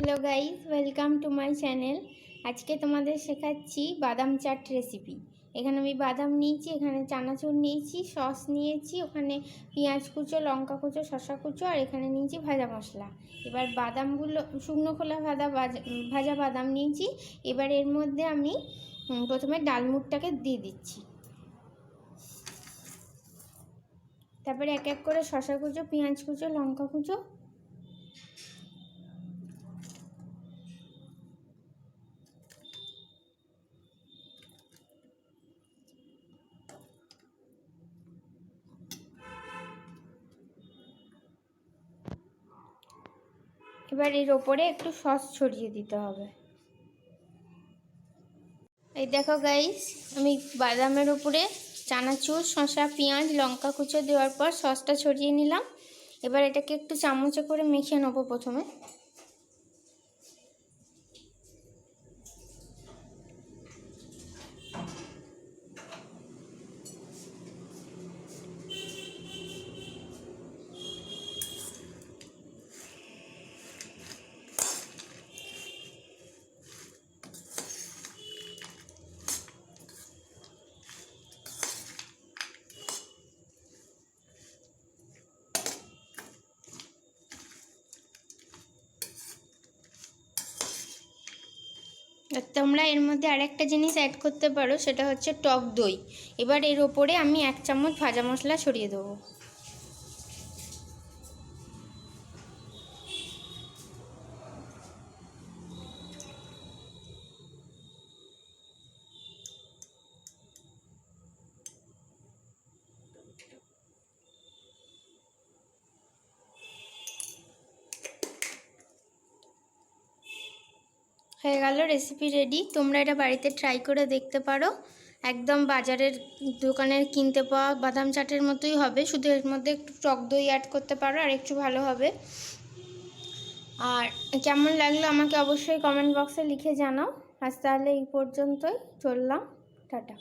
Hello guys, welcome to my channel. आज के तुम्हारे शेखाচ্ছি বাদাম চাট রেসিপি। এখানে আমি বাদাম নিয়েছি, এখানে চানাচুর নিয়েছি, সস নিয়েছি, ওখানে পেঁয়াজ কুচো, লঙ্কা কুচো, শসা কুচো, আর এখানে নিয়েছি ভাজা মশলা। এবার বাদামগুলো শুকনো খোলা ভাজা বাদাম নিয়েছি। এবার এর মধ্যে আমি প্রথমে ডালমুটটাকে দিয়ে দিচ্ছি। তারপরে এক এক করে শসা কুচো, পেঁয়াজ কুচো, লঙ্কা কুচো, এবার এর ওপরে একটু সস ছড়িয়ে দিতে হবে। এই দেখো গাইস, আমি বাদামের উপরে চানাচুর, শসা, পেঁয়াজ, লঙ্কা কুচো দেওয়ার পর সসটা ছড়িয়ে নিলাম। এবার এটাকে একটু চামচে করে মেখে নেবো প্রথমে। তোমরা এর মধ্যে আরেকটা জিনিস অ্যাড করতে পারো, সেটা হচ্ছে টক দই। এবার এর ওপরে আমি 1 চামচ ভাজা মশলা ছড়িয়ে দেবো। হয়ে গেল, রেসিপি রেডি। তোমরা এটা বাড়িতে ট্রাই করে দেখতে পারো। একদম বাজারের দোকানের কিনতে পাওয়া বাদাম চাটের মতোই হবে, শুধু এর মধ্যে একটু টক দই অ্যাড করতে পারো আর একটু ভালো হবে। আর কেমন লাগলো আমাকে অবশ্যই কমেন্ট বক্সে লিখে জানাও। আজ তাহলে এই পর্যন্তই, চললাম, টাটা।